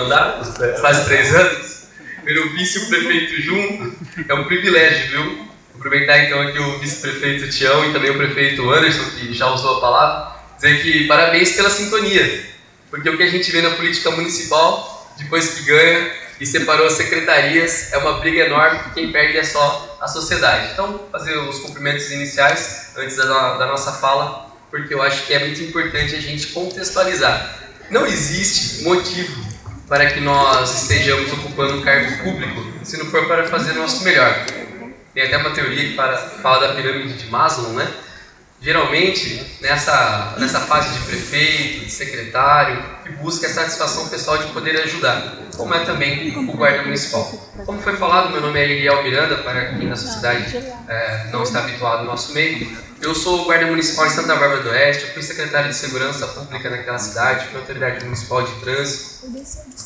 mandato, faz 3 anos, ver o vice-prefeito junto, é um privilégio, viu? Aproveitar então aqui o vice-prefeito Tião e também o prefeito Anderson, que já usou a palavra, dizer que parabéns pela sintonia, porque o que a gente vê na política municipal, depois que ganha e separou as secretarias, é uma briga enorme, que quem perde é só a sociedade. Então, fazer os cumprimentos iniciais, antes da nossa fala, porque eu acho que é muito importante a gente contextualizar. Não existe motivo para que nós estejamos ocupando um cargo público se não for para fazer o nosso melhor. Tem até uma teoria que fala da pirâmide de Maslow, né? Geralmente, nessa fase de prefeito, de secretário, que busca a satisfação pessoal de poder ajudar, como é também o guarda municipal. Como foi falado, meu nome é Eliel Miranda, para quem na sociedade não está habituado ao nosso meio. Eu sou guarda municipal em Santa Bárbara do Oeste, eu fui secretário de Segurança Pública naquela cidade, fui autoridade municipal de trânsito.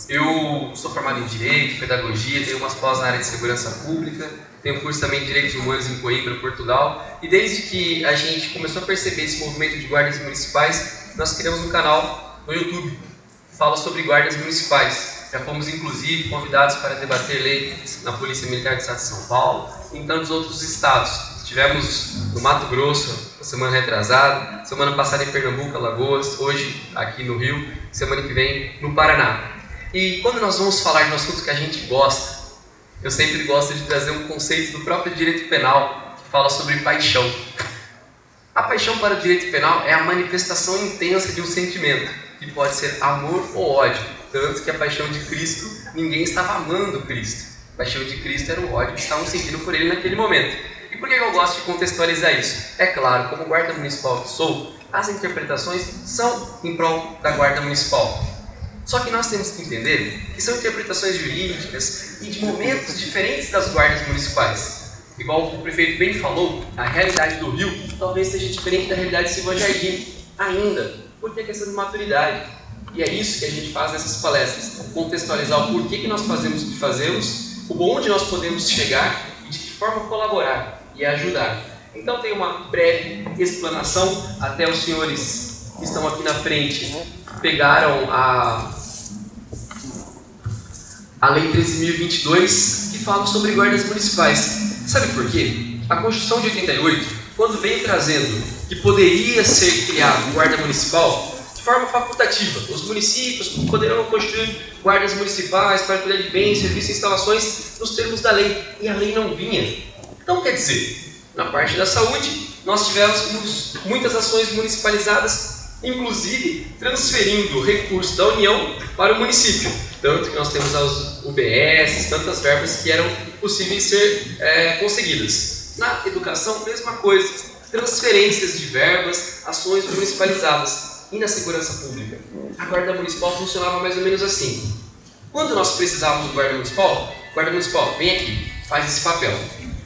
Eu sou formado em Direito, Pedagogia, tenho umas pós na área de Segurança Pública, tenho curso também de Direitos Humanos em Coimbra, Portugal. E desde que a gente começou a perceber esse movimento de guardas municipais, nós criamos um canal no YouTube que fala sobre guardas municipais. Já fomos, inclusive, convidados para debater lei na Polícia Militar do Estado de São Paulo e em tantos outros estados. Estivemos no Mato Grosso, na semana retrasada, semana passada em Pernambuco, Alagoas, hoje aqui no Rio, semana que vem no Paraná. E quando nós vamos falar de um assunto que a gente gosta, eu sempre gosto de trazer um conceito do próprio direito penal, que fala sobre paixão. A paixão para o direito penal é a manifestação intensa de um sentimento, que pode ser amor ou ódio, tanto que a paixão de Cristo, ninguém estava amando Cristo. A paixão de Cristo era o ódio que estavam sentindo por ele naquele momento. E por que eu gosto de contextualizar isso? É claro, como guarda municipal que sou, as interpretações são em prol da guarda municipal. Só que nós temos que entender que são interpretações jurídicas e de momentos diferentes das guardas municipais. Igual o prefeito bem falou, a realidade do Rio talvez seja diferente da realidade de Silva Jardim, ainda, porque é questão de maturidade. E é isso que a gente faz nessas palestras, contextualizar o porquê que nós fazemos o que fazemos, onde nós podemos chegar e de que forma colaborar e ajudar. Então tem uma breve explanação, até os senhores que estão aqui na frente pegaram a Lei 13.022, que fala sobre guardas municipais. Sabe por quê? A Constituição de 88, quando vem trazendo que poderia ser criado guarda municipal, de forma facultativa, os municípios poderão constituir guardas municipais para cuidar de bens, serviços e instalações nos termos da lei, e a lei não vinha. Então, quer dizer, na parte da saúde, nós tivemos muitas ações municipalizadas, inclusive transferindo recursos da União para o município. Tanto que nós temos as UBS, tantas verbas que eram possíveis ser conseguidas. Na educação, mesma coisa, transferências de verbas, ações municipalizadas. E na segurança pública? A guarda municipal funcionava mais ou menos assim. Quando nós precisávamos do guarda municipal, vem aqui, faz esse papel.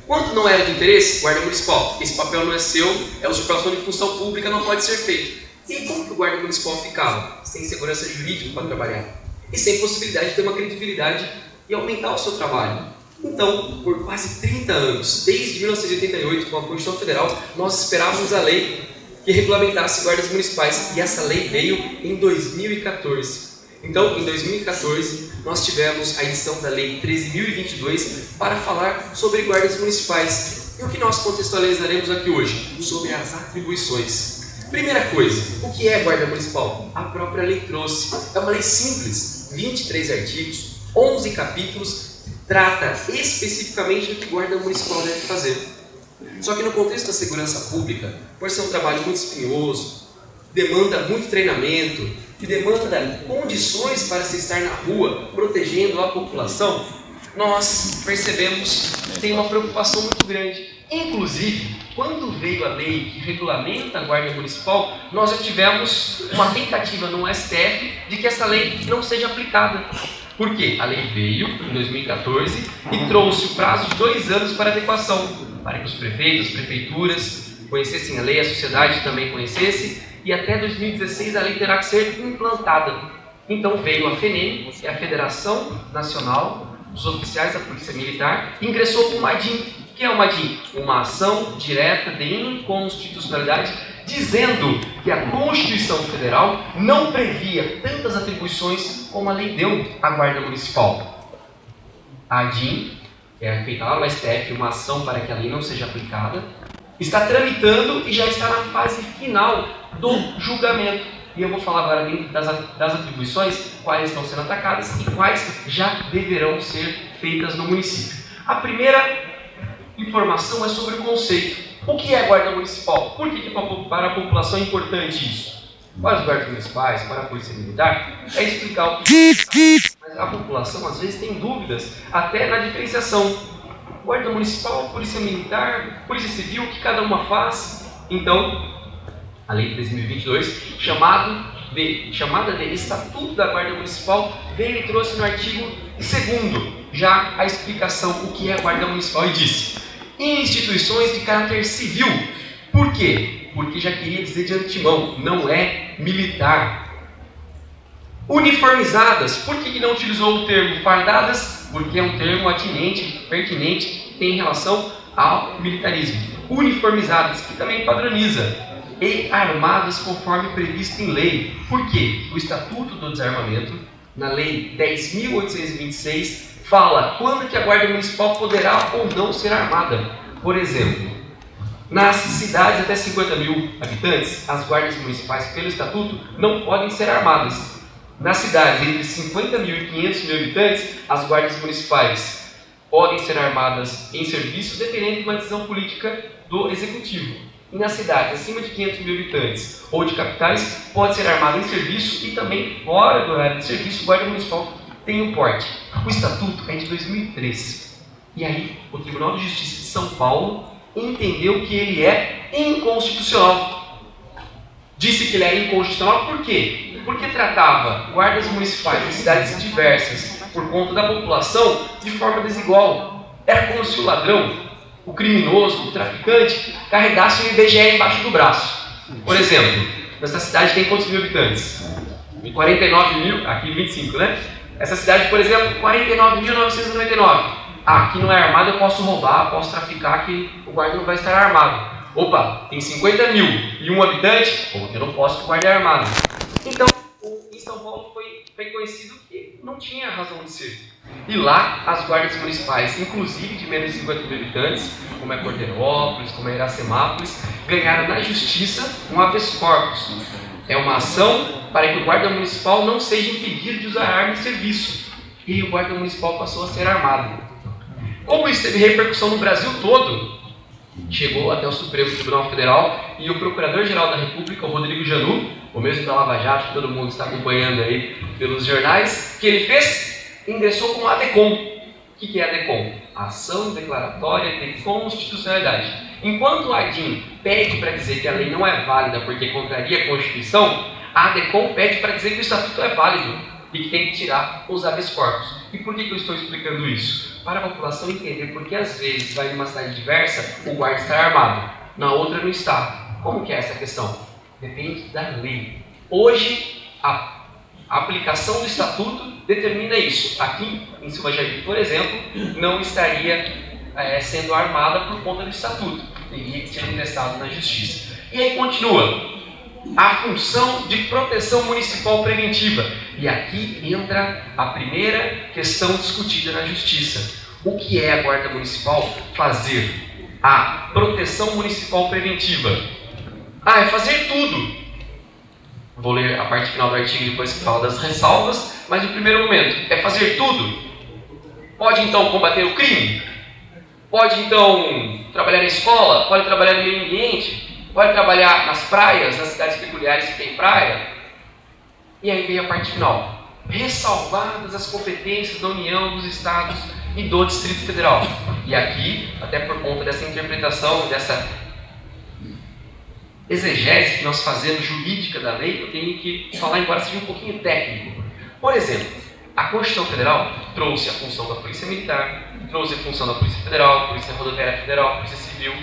Quando não era de interesse, guarda municipal, esse papel não é seu, é usurpação de função pública, não pode ser feito. E como que o guarda municipal ficava? Sem segurança jurídica para trabalhar. E sem possibilidade de ter uma credibilidade e aumentar o seu trabalho. Então, por quase 30 anos, desde 1988, com a Constituição Federal, nós esperávamos a lei que regulamentasse guardas municipais. E essa lei veio em 2014. Então, em 2014, nós tivemos a edição da Lei 13.022 para falar sobre guardas municipais. E o que nós contextualizaremos aqui hoje? Sobre as atribuições. Primeira coisa, o que é guarda municipal? A própria lei trouxe. É uma lei simples, 23 artigos, 11 capítulos, trata especificamente do que o guarda municipal deve fazer. Só que no contexto da segurança pública, por ser um trabalho muito espinhoso, demanda muito treinamento, que demanda condições para se estar na rua, protegendo a população, nós percebemos que tem uma preocupação muito grande. Inclusive, quando veio a lei que regulamenta a guarda municipal, nós já tivemos uma tentativa no STF de que essa lei não seja aplicada. Por quê? A lei veio em 2014 e trouxe o prazo de 2 anos para adequação, para que os prefeitos, as prefeituras conhecessem a lei, a sociedade também conhecesse, e até 2016 a lei terá que ser implantada. Então veio a FENEM, que é a Federação Nacional dos Oficiais da Polícia Militar, e ingressou com o MADIM. O que é o MADIM? Uma ação direta de inconstitucionalidade dizendo que a Constituição Federal não previa tantas atribuições como a lei deu à Guarda Municipal. A ADIM, que é feita lá no STF, uma ação para que a lei não seja aplicada, está tramitando e já está na fase final do julgamento. E eu vou falar agora dentro das atribuições, quais estão sendo atacadas e quais já deverão ser feitas no município. A primeira informação é sobre o conceito. O que é guarda municipal? Por que para a população é importante isso? Para os guardas municipais, para a polícia militar, é explicar o que é. Mas a população às vezes tem dúvidas até na diferenciação. Guarda municipal, polícia militar, polícia civil, o que cada uma faz. Então, a lei de 2022, chamada de Estatuto da Guarda Municipal, veio e trouxe no artigo 2º já a explicação o que é a Guarda Municipal e disse: em instituições de caráter civil. Por quê? Porque já queria dizer de antemão, não é militar. Uniformizadas. Por que não utilizou o termo fardadas? Porque é um termo atinente, pertinente, tem relação ao militarismo. Uniformizadas, que também padroniza. E armadas conforme previsto em lei. Por quê? O Estatuto do Desarmamento, na Lei 10.826, fala quando que a Guarda Municipal poderá ou não ser armada. Por exemplo, nas cidades até 50 mil habitantes, as guardas municipais, pelo Estatuto, não podem ser armadas. Nas cidades entre 50 mil e 500 mil habitantes, as guardas municipais podem ser armadas em serviço, dependendo de uma decisão política do Executivo. E nas cidades acima de 500 mil habitantes ou de capitais, pode ser armada em serviço e também fora do horário de serviço, o guarda municipal tem um porte. O Estatuto é de 2003. E aí, o Tribunal de Justiça de São Paulo entendeu que ele é inconstitucional. Disse que ele era inconstitucional por quê? Porque tratava guardas municipais em cidades diversas, por conta da população, de forma desigual. Era como se o ladrão, o criminoso, o traficante, carregasse um IBGE embaixo do braço. Por exemplo, nessa cidade tem quantos mil habitantes? 49 mil, aqui 25, né? Essa cidade, por exemplo, 49.999. Aqui não é armado, eu posso roubar, posso traficar, que o guarda não vai estar armado. Opa, tem 50 mil e um habitante, eu não posso que o guarda é armado. Então, em São Paulo foi conhecido que não tinha razão de ser. E lá, as guardas municipais, inclusive de menos de 50 mil habitantes, como é Corderópolis, como é Iracemápolis, ganharam na justiça um habeas corpus. É uma ação para que o guarda municipal não seja impedido de usar arma em serviço. E o guarda municipal passou a ser armado. Como isso teve repercussão no Brasil todo, chegou até o Supremo Tribunal Federal e o Procurador-Geral da República, o Rodrigo Janot, o mesmo da Lava Jato, que todo mundo está acompanhando aí pelos jornais, que ele fez? Ingressou com a ADECOM. O que é a ADECOM? Ação Declaratória de Constitucionalidade. Enquanto a ADIM pede para dizer que a lei não é válida porque contraria a Constituição, a ADECOM pede para dizer que o Estatuto é válido e que tem que tirar os habeas corpus. E por que eu estou explicando isso? Para a população entender porque às vezes vai numa cidade diversa, o guarda está armado, na outra não está. Como que é essa questão? Depende da lei. Hoje, a aplicação do Estatuto determina isso. Aqui em Silva Jardim, por exemplo, não estaria sendo armada por conta do Estatuto. Teria que ser ingressado na Justiça. E aí continua. A função de proteção municipal preventiva. E aqui entra a primeira questão discutida na Justiça. O que é a Guarda Municipal fazer? A proteção municipal preventiva. É fazer tudo. Vou ler a parte final do artigo depois que fala das ressalvas, mas no primeiro momento, é fazer tudo. Pode então combater o crime? Pode então trabalhar na escola? Pode trabalhar no meio ambiente? Pode trabalhar nas praias, nas cidades peculiares que tem praia? E aí vem a parte final. Ressalvadas as competências da União, dos Estados e do Distrito Federal. E aqui, até por conta dessa interpretação, dessa exegese que nós fazemos jurídica da lei, eu tenho que falar, embora seja um pouquinho técnico. Por exemplo, a Constituição Federal trouxe a função da Polícia Militar, trouxe a função da Polícia Federal, Polícia Rodoviária Federal, Polícia Civil,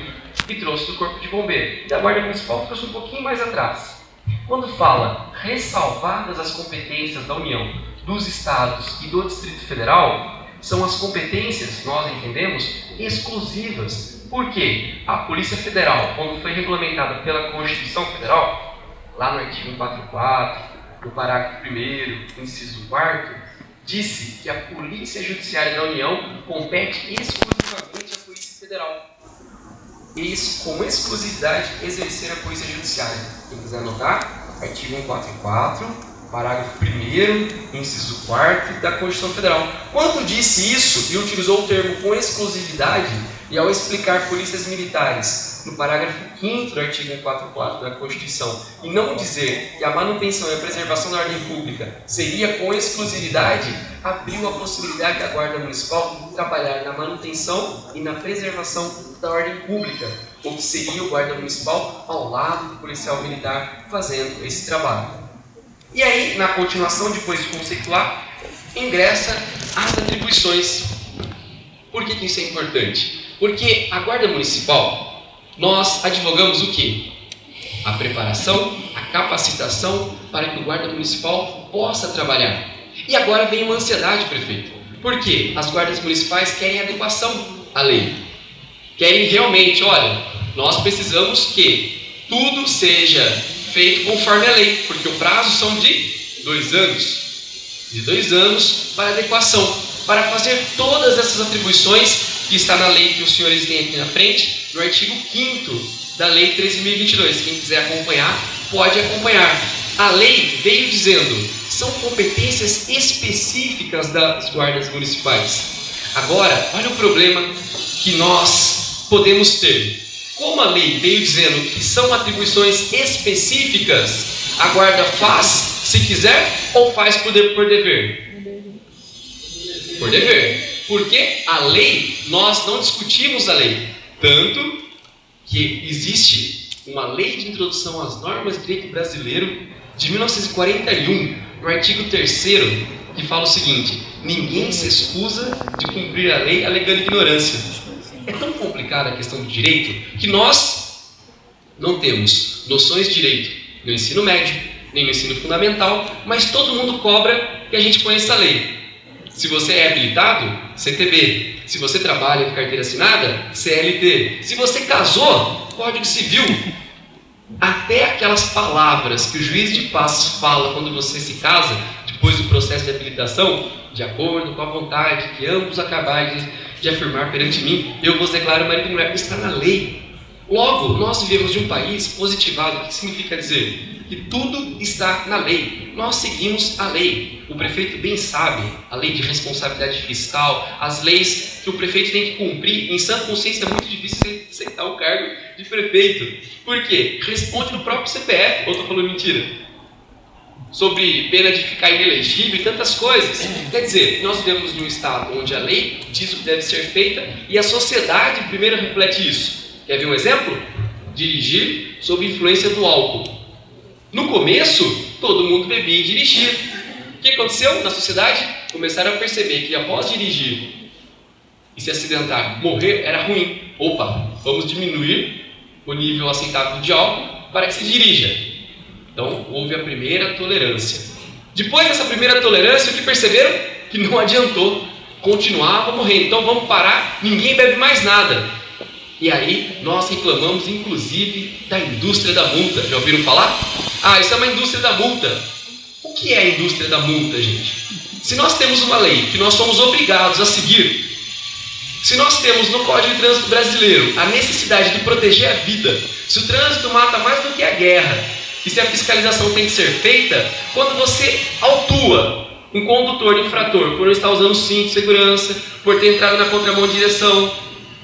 e trouxe do Corpo de Bombeiro. E da Guarda Municipal trouxe um pouquinho mais atrás. Quando fala ressalvadas as competências da União, dos Estados e do Distrito Federal, são as competências, nós entendemos, exclusivas Por quê? A Polícia Federal, quando foi regulamentada pela Constituição Federal, lá no artigo 144, no parágrafo 1º, inciso 4º, disse que a Polícia Judiciária da União compete exclusivamente à Polícia Federal. Isso, com exclusividade, exercer a Polícia Judiciária. Quem quiser anotar, artigo 144, parágrafo 1º, inciso 4º da Constituição Federal. Quando disse isso e utilizou o termo com exclusividade, e ao explicar polícias militares no parágrafo 5º do artigo 144 da Constituição, e não dizer que a manutenção e a preservação da ordem pública seria com exclusividade, abriu a possibilidade da Guarda Municipal trabalhar na manutenção e na preservação da ordem pública, o que seria o Guarda Municipal ao lado do policial militar fazendo esse trabalho. E aí, na continuação, depois de conceituar, ingressa as atribuições. Por que isso é importante? Porque a Guarda Municipal, nós advogamos o quê? A preparação, a capacitação para que o Guarda Municipal possa trabalhar. E agora vem uma ansiedade, prefeito. Por quê? As guardas municipais querem adequação à lei. Querem realmente, olha, nós precisamos que tudo seja feito conforme a lei, porque o prazo são de 2 anos. De 2 anos para adequação, para fazer todas essas atribuições que está na lei que os senhores têm aqui na frente, no artigo 5º da Lei 13.022. Quem quiser acompanhar, pode acompanhar. A lei veio dizendo, são competências específicas das guardas municipais. Agora, olha o problema que nós podemos ter. Como a lei veio dizendo que são atribuições específicas, a guarda faz se quiser ou faz por dever? Por dever. Porque a lei, nós não discutimos a lei. Tanto que existe uma lei de introdução às normas de direito brasileiro de 1941, no artigo 3º, que fala o seguinte: ninguém se excusa de cumprir a lei alegando ignorância. É tão complicada a questão do direito que nós não temos noções de direito no ensino médio, nem no ensino fundamental, mas todo mundo cobra que a gente conheça a lei. Se você é habilitado, CTB. Se você trabalha com carteira assinada, CLT. Se você casou, Código Civil. Até aquelas palavras que o juiz de paz fala quando você se casa, depois do processo de habilitação, de acordo com a vontade que ambos acabais de afirmar perante mim, eu vos declaro marido e mulher, está na lei. Logo, nós vivemos de um país positivado. O que significa dizer? Que tudo está na lei. Nós seguimos a lei. O prefeito bem sabe a lei de responsabilidade fiscal, as leis que o prefeito tem que cumprir. Em sã consciência é muito difícil aceitar o cargo de prefeito. Por quê? Responde no próprio CPF. Ou estou falando mentira? Sobre pena de ficar inelegível e tantas coisas. Quer dizer, nós vivemos num estado onde a lei diz o que deve ser feita e a sociedade primeiro reflete isso. Quer ver um exemplo? Dirigir sob influência do álcool. No começo, todo mundo bebia e dirigia. O que aconteceu na sociedade? Começaram a perceber que após dirigir e se acidentar, morrer era ruim. Opa, vamos diminuir o nível aceitável de álcool para que se dirija. Então, houve a primeira tolerância. Depois dessa primeira tolerância, o que perceberam? Que não adiantou. Continuava morrendo. Então, vamos parar, ninguém bebe mais nada. E aí, nós reclamamos, inclusive, da indústria da multa. Já ouviram falar? Ah, isso é uma indústria da multa. O que é a indústria da multa, gente? Se nós temos uma lei que nós somos obrigados a seguir, se nós temos no Código de Trânsito Brasileiro a necessidade de proteger a vida, se o trânsito mata mais do que a guerra, e se a fiscalização tem que ser feita, quando você autua um condutor infrator por não estar usando o cinto de segurança, por ter entrado na contramão de direção,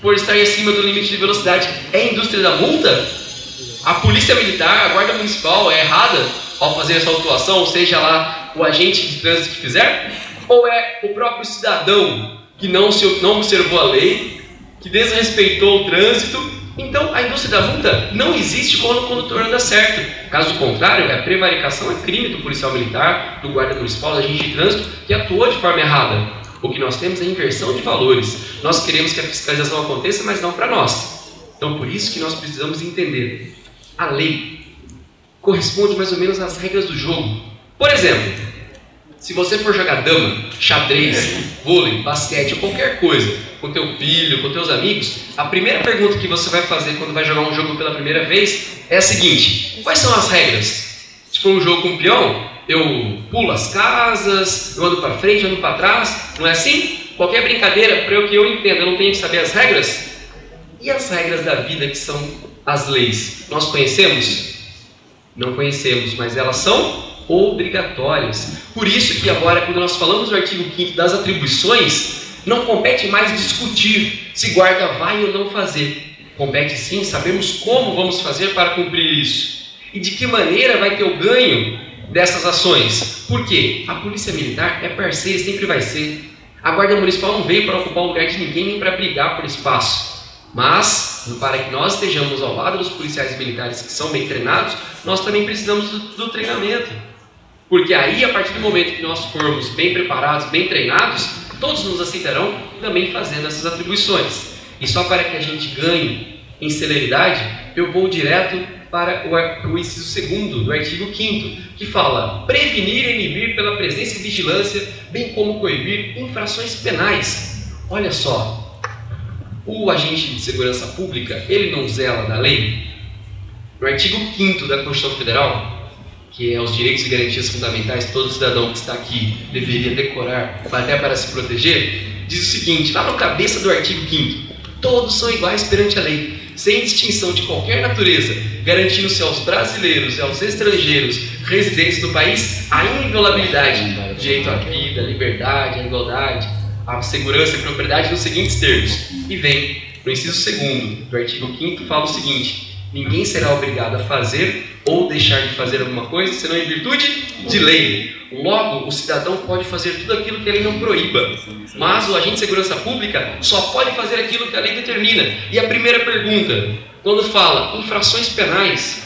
por estar acima do limite de velocidade, é a indústria da multa? A polícia militar, a guarda municipal é errada ao fazer essa autuação, ou seja lá o agente de trânsito que fizer? Ou é o próprio cidadão que não observou a lei, que desrespeitou o trânsito? Então a indústria da multa não existe quando o condutor anda certo. Caso contrário, a prevaricação é crime do policial militar, do guarda municipal, do agente de trânsito que atuou de forma errada. O que nós temos é inversão de valores. Nós queremos que a fiscalização aconteça, mas não para nós. Então, por isso que nós precisamos entender. A lei corresponde mais ou menos às regras do jogo. Por exemplo, Se você for jogar dama, xadrez, vôlei, basquete ou qualquer coisa com teu filho, com teus amigos, a primeira pergunta que você vai fazer quando vai jogar um jogo pela primeira vez é a seguinte: quais são as regras? Se for um jogo com peão, eu pulo as casas, eu ando para frente, eu ando para trás, não é assim? Qualquer brincadeira, para que eu entenda, eu não tenho que saber as regras? E as regras da vida, que são as leis? Nós conhecemos? Não conhecemos, mas elas são obrigatórias. Por isso que agora, quando nós falamos do artigo 5º das atribuições, não compete mais discutir se guarda vai ou não fazer. Compete sim sabermos como vamos fazer para cumprir isso. E de que maneira vai ter o ganho dessas ações. Por quê? A polícia militar é parceira e sempre vai ser. A guarda municipal não veio para ocupar o lugar de ninguém nem para brigar por espaço. Mas, para que nós estejamos ao lado dos policiais militares que são bem treinados, nós também precisamos do treinamento. Porque aí, a partir do momento que nós formos bem preparados, bem treinados, todos nos aceitarão também fazendo essas atribuições. E só para que a gente ganhe em celeridade, eu vou direto para o inciso 2º do artigo 5º, que fala: prevenir e inibir pela presença e vigilância, bem como coibir infrações penais. Olha só, o agente de segurança pública, ele não zela da lei? No artigo 5º da Constituição Federal, que é os direitos e garantias fundamentais, todo cidadão que está aqui deveria decorar até para se proteger, diz o seguinte, lá no cabeça do artigo 5º: todos são iguais perante a lei, sem distinção de qualquer natureza, garantindo-se aos brasileiros e aos estrangeiros residentes no país a inviolabilidade, direito à vida, à liberdade, à igualdade, à segurança e propriedade nos seguintes termos. E vem no inciso 2º do artigo 5º, fala o seguinte: ninguém será obrigado a fazer ou deixar de fazer alguma coisa, senão em virtude de lei. Logo, o cidadão pode fazer tudo aquilo que a lei não proíba, mas o agente de segurança pública só pode fazer aquilo que a lei determina. E a primeira pergunta, quando fala infrações penais,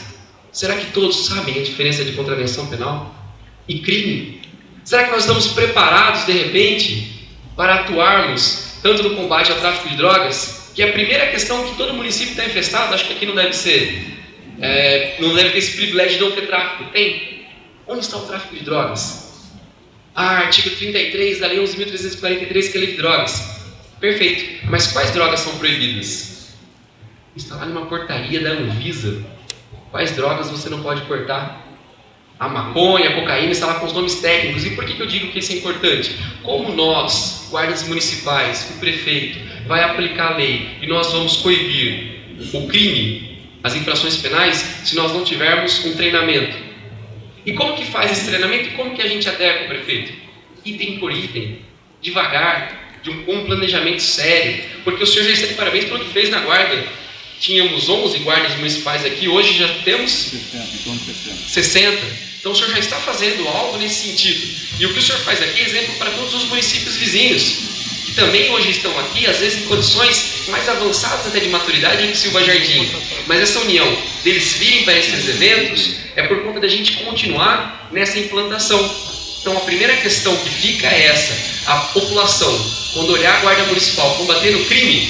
será que todos sabem a diferença de contravenção penal e crime? Será que nós estamos preparados, de repente, para atuarmos tanto no combate ao tráfico de drogas, que é a primeira questão que todo município está infestado? Acho que aqui não deve ter esse privilégio de não ter tráfico. Tem. Onde está o tráfico de drogas? Artigo 33 da Lei 11.343, que é a Lei de Drogas. Perfeito. Mas quais drogas são proibidas? Está lá numa portaria da Anvisa. Quais drogas você não pode portar? A maconha, a cocaína, está lá com os nomes técnicos. E por que eu digo que isso é importante? Como nós, guardas municipais, o prefeito, vai aplicar a lei e nós vamos coibir o crime, as infrações penais, se nós não tivermos um treinamento? E como que faz esse treinamento e como que a gente adequa, prefeito? Item por item, devagar, com um planejamento sério, porque o senhor já está de parabéns pelo que fez na guarda. Tínhamos 11 guardas municipais aqui, hoje já temos 60. Então o senhor já está fazendo algo nesse sentido. E o que o senhor faz aqui é exemplo para todos os municípios vizinhos, que também hoje estão aqui, às vezes em condições mais avançadas até de maturidade que Silva Jardim. Mas essa união deles virem para esses eventos é por conta da gente continuar nessa implantação. Então a primeira questão que fica é essa: a população, quando olhar a guarda municipal combatendo o crime,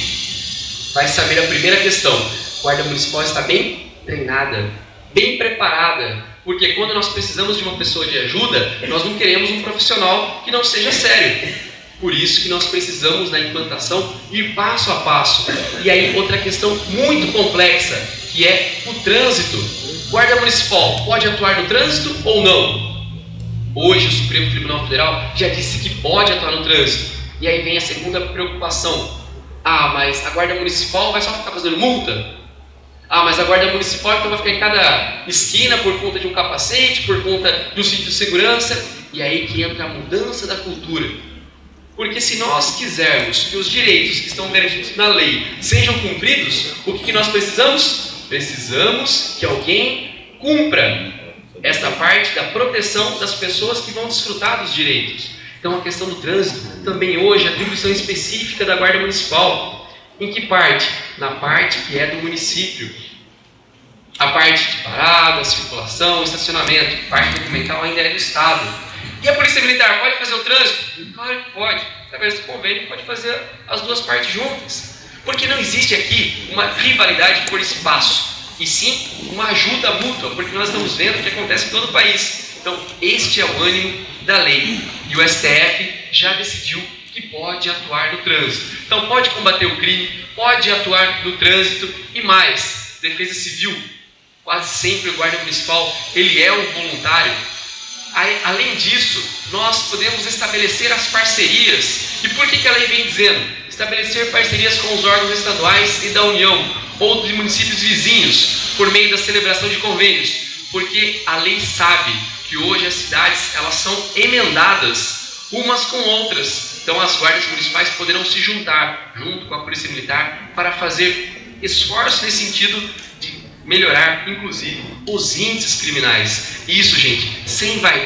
vai saber a primeira questão: a guarda municipal está bem treinada, bem preparada, porque quando nós precisamos de uma pessoa de ajuda, nós não queremos um profissional que não seja sério. Por isso que nós precisamos da implantação ir passo a passo. E aí outra questão muito complexa, que é o trânsito. Guarda municipal pode atuar no trânsito ou não? Hoje o Supremo Tribunal Federal já disse que pode atuar no trânsito. E aí vem a segunda preocupação: mas a guarda municipal vai só ficar fazendo multa? Mas a guarda municipal então vai ficar em cada esquina por conta de um capacete, por conta de um cinto de segurança? E aí que entra a mudança da cultura. Porque se nós quisermos que os direitos que estão garantidos na lei sejam cumpridos, o que nós precisamos? Precisamos que alguém cumpra esta parte da proteção das pessoas que vão desfrutar dos direitos. Então a questão do trânsito também hoje é atribuição específica da Guarda Municipal. Em que parte? Na parte que é do município. A parte de parada, circulação, estacionamento, parte documental ainda é do Estado. E a Polícia Militar pode fazer o trânsito? Claro que pode. Através do convênio pode fazer as duas partes juntas. Porque não existe aqui uma rivalidade por espaço, e sim uma ajuda mútua, porque nós estamos vendo o que acontece em todo o país. Então, este é o ânimo da lei. E o STF já decidiu que pode atuar no trânsito. Então pode combater o crime, pode atuar no trânsito e mais, Defesa Civil, quase sempre o guarda municipal, ele é um voluntário. Além disso, nós podemos estabelecer as parcerias. E por que a lei vem dizendo? Estabelecer parcerias com os órgãos estaduais e da União, ou de municípios vizinhos, por meio da celebração de convênios. Porque a lei sabe que hoje as cidades elas são emendadas umas com outras. Então as guardas municipais poderão se juntar, junto com a Polícia Militar, para fazer esforços nesse sentido de melhorar, inclusive, os índices criminais. Isso, gente, sem vaidade.